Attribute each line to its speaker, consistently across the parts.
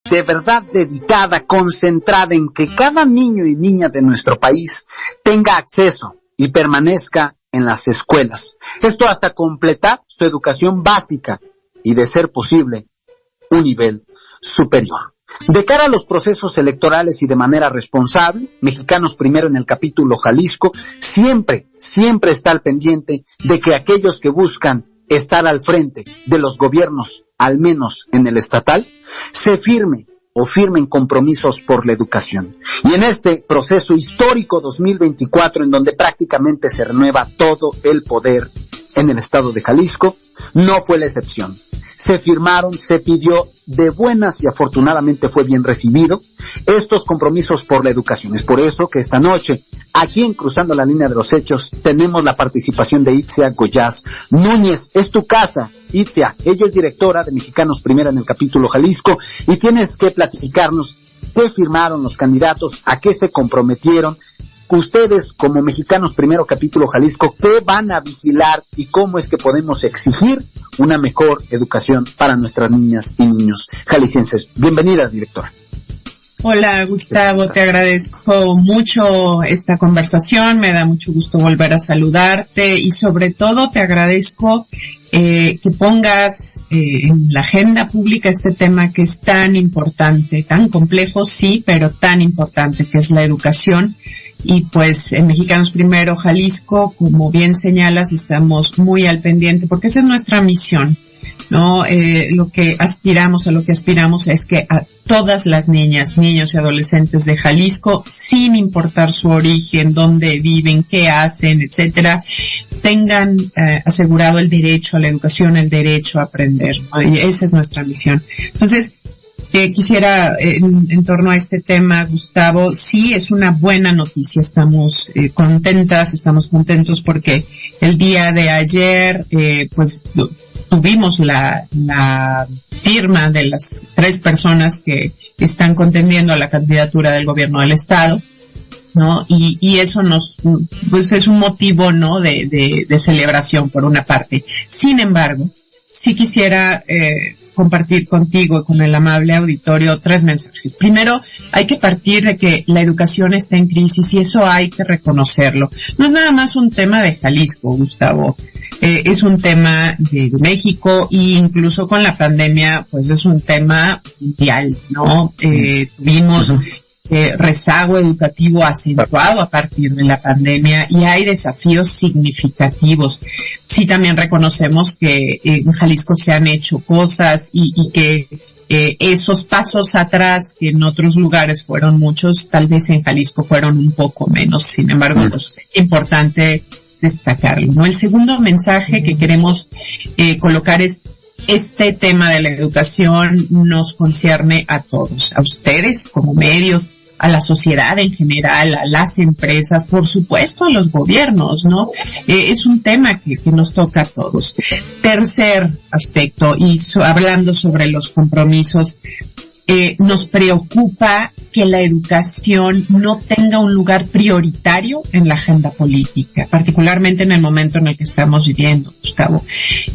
Speaker 1: de verdad dedicada, concentrada en que cada niño y niña de nuestro país tenga acceso y permanezca en las escuelas. Esto hasta completar su educación básica y, de ser posible, un nivel superior. De cara a los procesos electorales y de manera responsable, Mexicanos Primero en el capítulo Jalisco siempre está al pendiente de que aquellos que buscan estar al frente de los gobiernos, al menos en el estatal, se firmen compromisos por la educación. Y en este proceso histórico 2024, en donde prácticamente se renueva todo el poder en el estado de Jalisco, no fue la excepción. Se firmaron, se pidió de buenas y afortunadamente fue bien recibido estos compromisos por la educación. Es por eso que esta noche, aquí en Cruzando la Línea de los Hechos, tenemos la participación de Itzia Goyaz Núñez. Es tu casa, Itzia. Ella es directora de Mexicanos Primero en el capítulo Jalisco y tienes que platicarnos qué firmaron los candidatos, a qué se comprometieron. Ustedes, como Mexicanos Primero capítulo Jalisco, ¿qué van a vigilar y cómo es que podemos exigir una mejor educación para nuestras niñas y niños jaliscienses? Bienvenida, directora.
Speaker 2: Hola, Gustavo, te agradezco mucho esta conversación, me da mucho gusto volver a saludarte y sobre todo te agradezco que pongas en la agenda pública este tema que es tan importante, tan complejo, sí, pero tan importante, que es la educación. Y pues en Mexicanos Primero Jalisco, como bien señalas, estamos muy al pendiente porque esa es nuestra misión, ¿no? A lo que aspiramos es que a todas las niñas, niños y adolescentes de Jalisco, sin importar su origen, dónde viven, qué hacen, etcétera, tengan asegurado el derecho a la educación, el derecho a aprender, ¿no? Y esa es nuestra misión. Entonces, quisiera, en torno a este tema, Gustavo, sí es una buena noticia, estamos contentos porque el día de ayer, pues, tuvimos la firma de las 3 personas que están contendiendo a la candidatura del gobierno del estado, ¿no? Y eso pues es un motivo, ¿no? de celebración por una parte. Sin embargo, sí quisiera compartir contigo y con el amable auditorio 3 mensajes. Primero, hay que partir de que la educación está en crisis y eso hay que reconocerlo. No es nada más un tema de Jalisco, Gustavo. Es un tema de México e incluso con la pandemia, pues es un tema mundial, ¿no? Tuvimos rezago educativo acentuado a partir de la pandemia y hay desafíos significativos. Sí, también reconocemos que en Jalisco se han hecho cosas y que esos pasos atrás, que en otros lugares fueron muchos, tal vez en Jalisco fueron un poco menos. Sin embargo, pues, es importante destacarlo, ¿no? El segundo mensaje que queremos colocar es: este tema de la educación nos concierne a todos, a ustedes como medios, a la sociedad en general, a las empresas, por supuesto a los gobiernos, ¿no? Es un tema que nos toca a todos. Tercer aspecto, y hablando sobre los compromisos, nos preocupa que la educación no tenga un lugar prioritario en la agenda política, particularmente en el momento en el que estamos viviendo, Gustavo.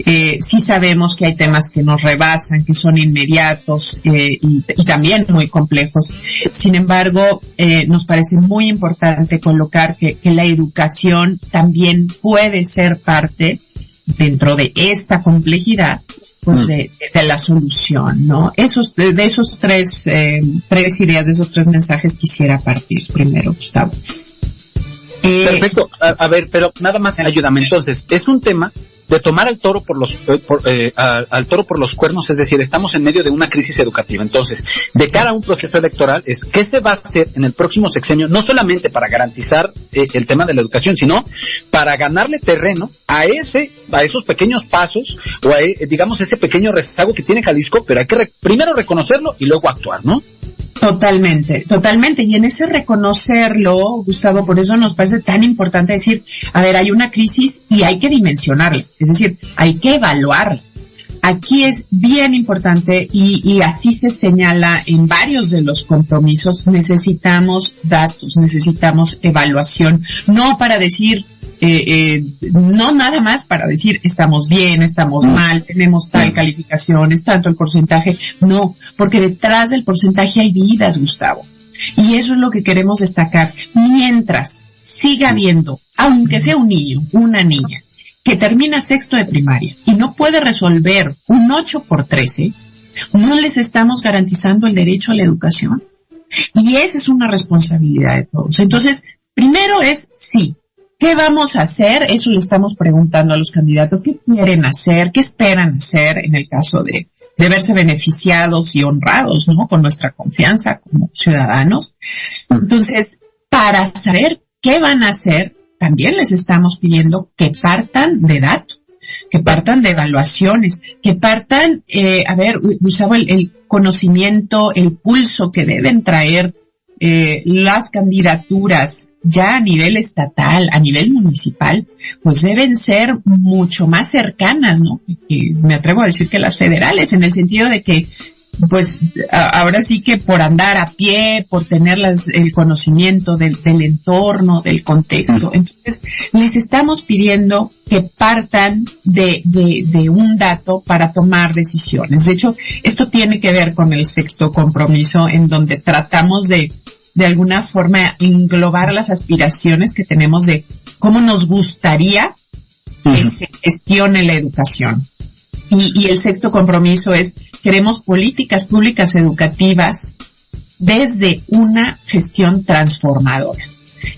Speaker 2: Sí sabemos que hay temas que nos rebasan, que son inmediatos y también muy complejos. Sin embargo, nos parece muy importante colocar que la educación también puede ser parte dentro de esta complejidad, pues de la solución, ¿no? De esos tres ideas, de esos 3 mensajes quisiera partir primero, Gustavo.
Speaker 1: Perfecto. A ver, pero nada más ayúdame. Entonces, es un tema de tomar al toro por los cuernos, es decir, estamos en medio de una crisis educativa. Entonces, de cara a un proceso electoral, es qué se va a hacer en el próximo sexenio, no solamente para garantizar el tema de la educación, sino para ganarle terreno a esos pequeños pasos o a, digamos, ese pequeño rezago que tiene Jalisco, pero hay que primero reconocerlo y luego actuar, ¿no?
Speaker 2: Totalmente. Y en ese reconocerlo, Gustavo, por eso nos parece tan importante decir, a ver, hay una crisis y hay que dimensionarla, es decir, hay que evaluarla. Aquí es bien importante y así se señala en varios de los compromisos, necesitamos datos, necesitamos evaluación, no para decir no nada más para decir estamos bien, estamos mal, tenemos tal calificación, es tanto el porcentaje, no, porque detrás del porcentaje hay vidas, Gustavo. Y eso es lo que queremos destacar. Mientras siga habiendo, aunque sea un niño, una niña, que termina sexto de primaria y no puede resolver un 8x13, no les estamos garantizando el derecho a la educación. Y esa es una responsabilidad de todos. Entonces, primero es sí. ¿Qué vamos a hacer? Eso le estamos preguntando a los candidatos. ¿Qué quieren hacer? ¿Qué esperan hacer en el caso de verse beneficiados y honrados, ¿no? Con nuestra confianza como ciudadanos. Entonces, para saber qué van a hacer, también les estamos pidiendo que partan de datos, que partan de evaluaciones, que partan, Gustavo, el conocimiento, el pulso que deben traer las candidaturas ya a nivel estatal, a nivel municipal, pues deben ser mucho más cercanas, ¿no? Que me atrevo a decir que las federales, en el sentido de que, pues, ahora sí que por andar a pie, por tener el conocimiento del entorno, del contexto. Entonces, les estamos pidiendo que partan de un dato para tomar decisiones. De hecho, esto tiene que ver con el sexto compromiso, en donde tratamos de alguna forma englobar las aspiraciones que tenemos de cómo nos gustaría que se gestione la educación. Y el sexto compromiso es, queremos políticas públicas educativas desde una gestión transformadora.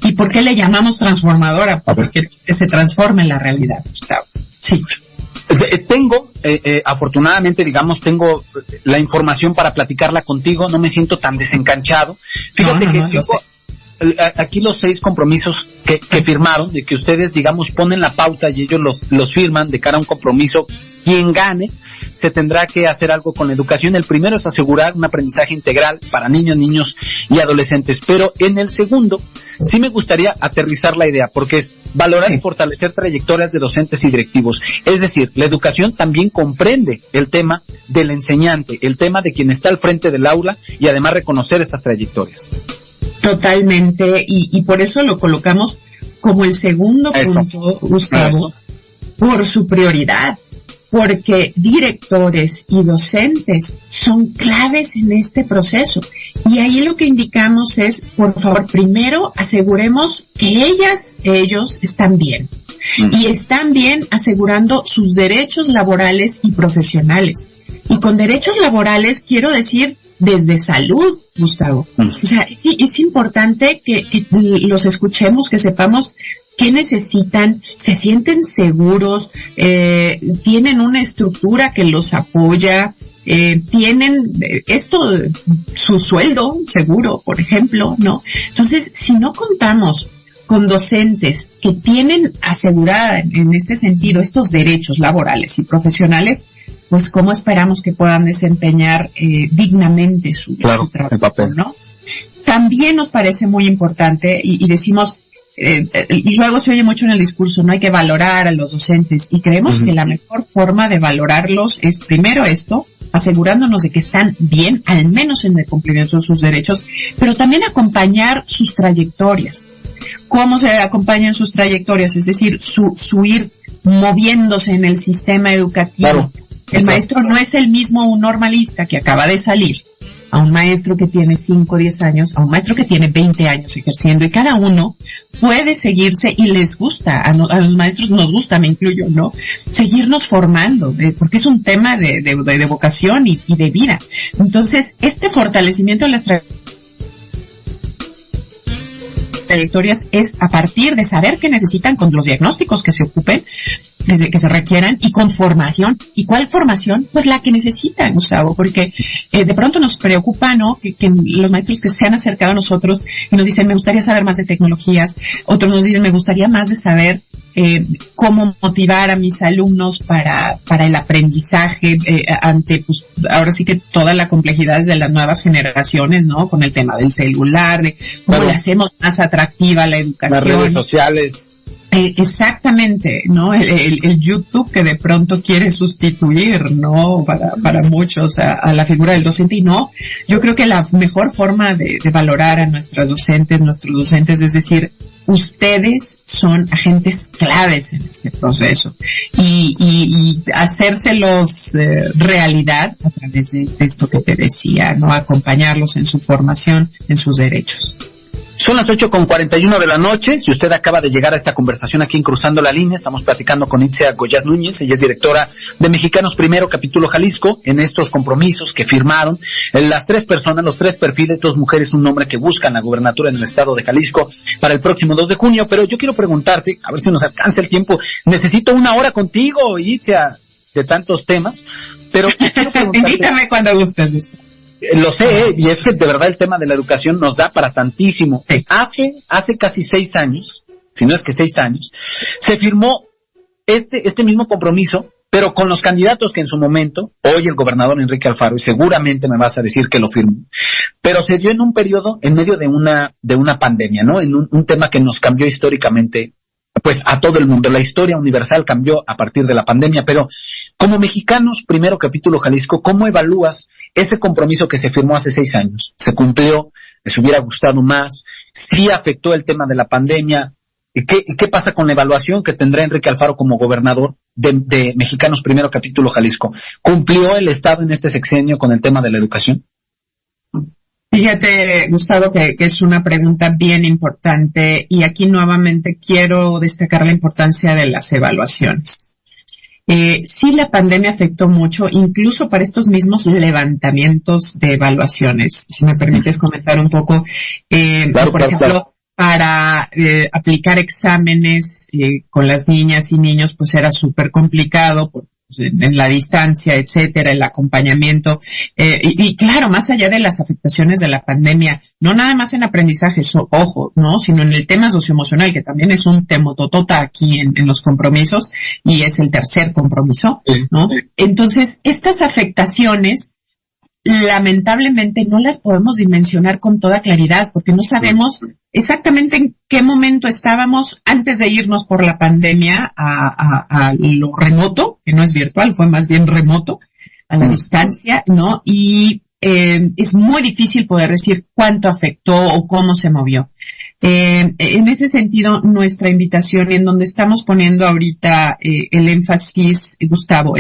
Speaker 2: ¿Y por qué le llamamos transformadora? Porque se transforma en la realidad, Gustavo. Sí.
Speaker 1: Afortunadamente, digamos, tengo la información para platicarla contigo, no me siento tan desencanchado. Fíjate aquí los 6 compromisos que firmaron, de que ustedes, digamos, ponen la pauta y ellos los firman de cara a un compromiso. Quien gane se tendrá que hacer algo con la educación. El primero es asegurar un aprendizaje integral para niños y adolescentes, pero en el segundo sí me gustaría aterrizar la idea, porque es valorar y fortalecer trayectorias de docentes y directivos. Es decir, la educación también comprende el tema del enseñante, el tema de quien está al frente del aula, y además reconocer estas trayectorias.
Speaker 2: Totalmente, y por eso lo colocamos como el segundo punto, Gustavo, por su prioridad, porque directores y docentes son claves en este proceso. Y ahí lo que indicamos es, por favor, primero aseguremos que ellos están bien. Y están bien asegurando sus derechos laborales y profesionales. Y con derechos laborales quiero decir desde salud, Gustavo. O sea, es importante que los escuchemos, que sepamos qué necesitan, se sienten seguros, tienen una estructura que los apoya, tienen su sueldo seguro, por ejemplo, ¿no? Entonces, si no contamos con docentes que tienen asegurada en este sentido estos derechos laborales y profesionales, pues cómo esperamos que puedan desempeñar dignamente su trabajo, papel, ¿no? También nos parece muy importante, y decimos, luego se oye mucho en el discurso, no hay que valorar a los docentes, y creemos que la mejor forma de valorarlos es primero esto, asegurándonos de que están bien, al menos en el cumplimiento de sus derechos, pero también acompañar sus trayectorias. ¿Cómo se acompañan sus trayectorias? Es decir, su ir moviéndose en el sistema educativo. Claro. El maestro no es el mismo un normalista que acaba de salir, a un maestro que tiene 5 o 10 años, a un maestro que tiene 20 años ejerciendo, y cada uno puede seguirse, y les gusta, a los maestros nos gusta, me incluyo, ¿no? Seguirnos formando, porque es un tema de vocación y de vida. Entonces, este fortalecimiento de las trayectorias es a partir de saber qué necesitan, con los diagnósticos que se ocupen, que se requieran, y con formación. ¿Y cuál formación? Pues la que necesitan, Gustavo, porque de pronto nos preocupa, ¿no? Que los maestros que se han acercado a nosotros y nos dicen, me gustaría saber más de tecnologías, otros nos dicen, me gustaría más de saber cómo motivar a mis alumnos para el aprendizaje ante, pues, ahora sí que todas las complejidades de las nuevas generaciones, ¿no? Con el tema del celular, de cómo le hacemos más atractiva la educación.
Speaker 1: Las redes sociales.
Speaker 2: Exactamente, ¿no? El YouTube que de pronto quiere sustituir, ¿no? Para muchos a la figura del docente, y no. Yo creo que la mejor forma de valorar a nuestros docentes, es decir, ustedes son agentes claves en este proceso y hacérselos realidad a través de esto que te decía, ¿no? Acompañarlos en su formación, en sus derechos.
Speaker 1: Son las 8:41 de la noche. Si usted acaba de llegar a esta conversación aquí en Cruzando la Línea, estamos platicando con Itzia Goyaz Núñez. Ella es directora de Mexicanos Primero, Capítulo Jalisco, en estos compromisos que firmaron las 3 personas, los 3 perfiles, 2 mujeres, un hombre, que buscan la gubernatura en el estado de Jalisco para el próximo 2 de junio. Pero yo quiero preguntarte, a ver si nos alcanza el tiempo. Necesito 1 hora contigo, Itzia, de tantos temas, pero quiero preguntarte.
Speaker 2: Invítame cuando gustes.
Speaker 1: Lo sé, y es que de verdad el tema de la educación nos da para tantísimo.
Speaker 2: Sí.
Speaker 1: Hace casi 6 años, si no es que 6 años, se firmó este mismo compromiso, pero con los candidatos que en su momento, hoy el gobernador Enrique Alfaro, y seguramente me vas a decir que lo firmó, pero se dio en un periodo, en medio de una pandemia, ¿no? En un tema que nos cambió históricamente, pues a todo el mundo. La historia universal cambió a partir de la pandemia, pero como Mexicanos Primero, Capítulo Jalisco, ¿cómo evalúas ese compromiso que se firmó hace 6 años? ¿Se cumplió? ¿Les hubiera gustado más? ¿Sí afectó el tema de la pandemia? ¿Qué pasa con la evaluación que tendrá Enrique Alfaro como gobernador de Mexicanos Primero, Capítulo Jalisco? ¿Cumplió el Estado en este sexenio con el tema de la educación?
Speaker 2: Fíjate, Gustavo, que es una pregunta bien importante y aquí nuevamente quiero destacar la importancia de las evaluaciones. Sí, la pandemia afectó mucho, incluso para estos mismos levantamientos de evaluaciones. Si me permites comentar un poco, por ejemplo, para aplicar exámenes con las niñas y niños, pues era súper complicado en la distancia, etcétera, el acompañamiento, y claro, más allá de las afectaciones de la pandemia, no nada más en aprendizaje, ojo, ¿no? Sino en el tema socioemocional, que también es un temototota aquí en los compromisos, y es el tercer compromiso, ¿no? Entonces, estas afectaciones, lamentablemente no las podemos dimensionar con toda claridad, porque no sabemos exactamente en qué momento estábamos antes de irnos por la pandemia a lo remoto, que no es virtual, fue más bien remoto, a la distancia, ¿no? Y es muy difícil poder decir cuánto afectó o cómo se movió. En ese sentido, nuestra invitación, y en donde estamos poniendo ahorita el énfasis, Gustavo,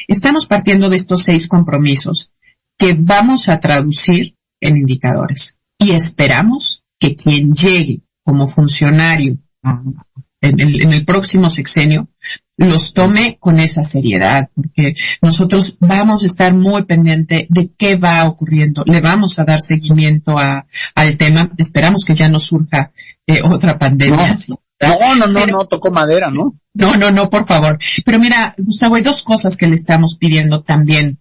Speaker 2: estamos partiendo de estos 6 compromisos que vamos a traducir en indicadores. Y esperamos que quien llegue como funcionario en el próximo sexenio los tome con esa seriedad, porque nosotros vamos a estar muy pendiente de qué va ocurriendo. Le vamos a dar seguimiento al tema. Esperamos que ya no surja otra pandemia.
Speaker 1: No, tocó madera, ¿no?
Speaker 2: No, por favor. Pero mira, Gustavo, hay 2 cosas que le estamos pidiendo también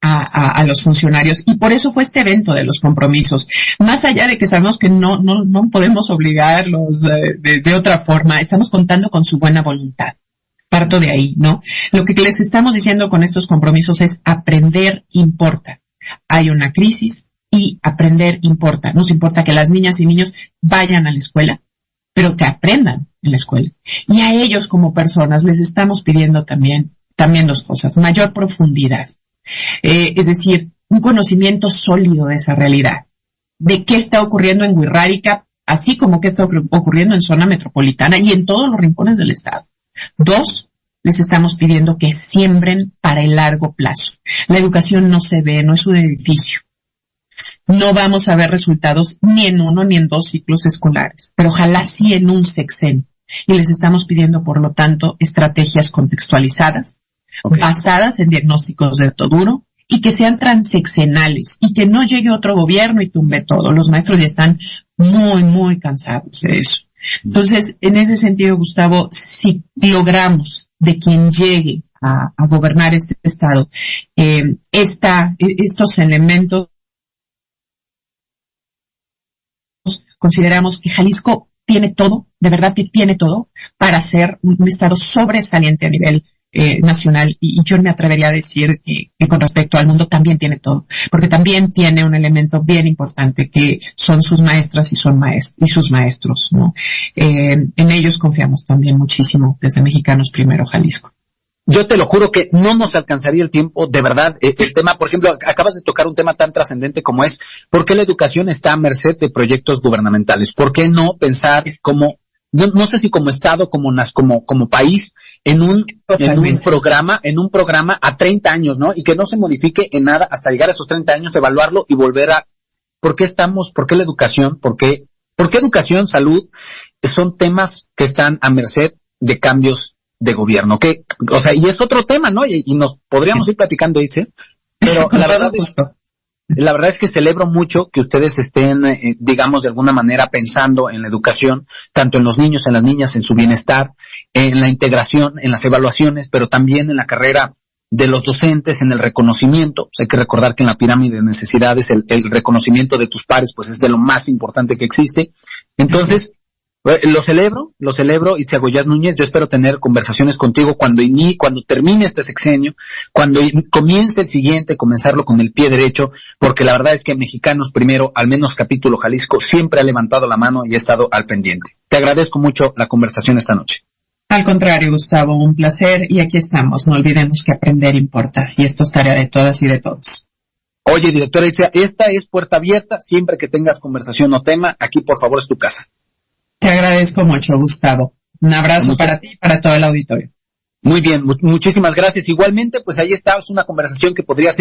Speaker 2: a los funcionarios, y por eso fue este evento de los compromisos. Más allá de que sabemos que no podemos obligarlos de otra forma, estamos contando con su buena voluntad. Parto de ahí, ¿no? Lo que les estamos diciendo con estos compromisos es aprender importa. Hay una crisis y aprender importa. Nos importa que las niñas y niños vayan a la escuela, pero que aprendan en la escuela. Y a ellos como personas les estamos pidiendo también 2 cosas. Mayor profundidad. Es decir, un conocimiento sólido de esa realidad, de qué está ocurriendo en Huirrárica, así como qué está ocurriendo en zona metropolitana y en todos los rincones del estado. 2, les estamos pidiendo que siembren para el largo plazo. La educación no se ve, no es un edificio. No vamos a ver resultados ni en 1 ni en 2 ciclos escolares, pero ojalá sí en un sexenio. Y les estamos pidiendo, por lo tanto, estrategias contextualizadas, basadas en diagnósticos de dato duro, y que sean transeccionales, y que no llegue otro gobierno y tumbe todo. Los maestros ya están muy, muy cansados de eso. Entonces, en ese sentido, Gustavo, si logramos de quien llegue a gobernar este estado, estos elementos, consideramos que Jalisco tiene todo, de verdad que tiene todo, para ser un estado sobresaliente a nivel nacional, y yo me atrevería a decir que con respecto al mundo también tiene todo, porque también tiene un elemento bien importante que son sus maestras y sus maestros, ¿no? En ellos confiamos también muchísimo desde Mexicanos Primero Jalisco.
Speaker 1: Yo te lo juro que no nos alcanzaría el tiempo, de verdad. El tema, por ejemplo, acabas de tocar un tema tan trascendente como es ¿por qué la educación está a merced de proyectos gubernamentales? ¿Por qué no pensar como no sé si como Estado, como país, en un programa a 30 años, ¿no? Y que no se modifique en nada hasta llegar a esos 30 años, evaluarlo y volver a, ¿por qué la educación? ¿Por qué educación, salud? Son temas que están a merced de cambios de gobierno, y es otro tema, ¿no? Y nos podríamos ir platicando, Itze, pero la verdad es que celebro mucho que ustedes estén, digamos, de alguna manera pensando en la educación, tanto en los niños, en las niñas, en su bienestar, en la integración, en las evaluaciones, pero también en la carrera de los docentes, en el reconocimiento. Hay que recordar que en la pirámide de necesidades el reconocimiento de tus pares pues es de lo más importante que existe. Entonces, lo celebro, Itziar Goyaz Núñez. Yo espero tener conversaciones contigo cuando termine este sexenio, cuando comience el siguiente, comenzarlo con el pie derecho, porque la verdad es que Mexicanos Primero, al menos Capítulo Jalisco, siempre ha levantado la mano y ha estado al pendiente. Te agradezco mucho la conversación esta noche.
Speaker 2: Al contrario, Gustavo, un placer, y aquí estamos. No olvidemos que aprender importa, y esto es tarea de todas y de todos.
Speaker 1: Oye, directora Itziar, esta es puerta abierta. Siempre que tengas conversación o tema, aquí por favor es tu casa.
Speaker 2: Te agradezco mucho, Gustavo. Un abrazo para ti y para todo el auditorio.
Speaker 1: Muy bien, muchísimas gracias. Igualmente, pues ahí está, es una conversación que podría ser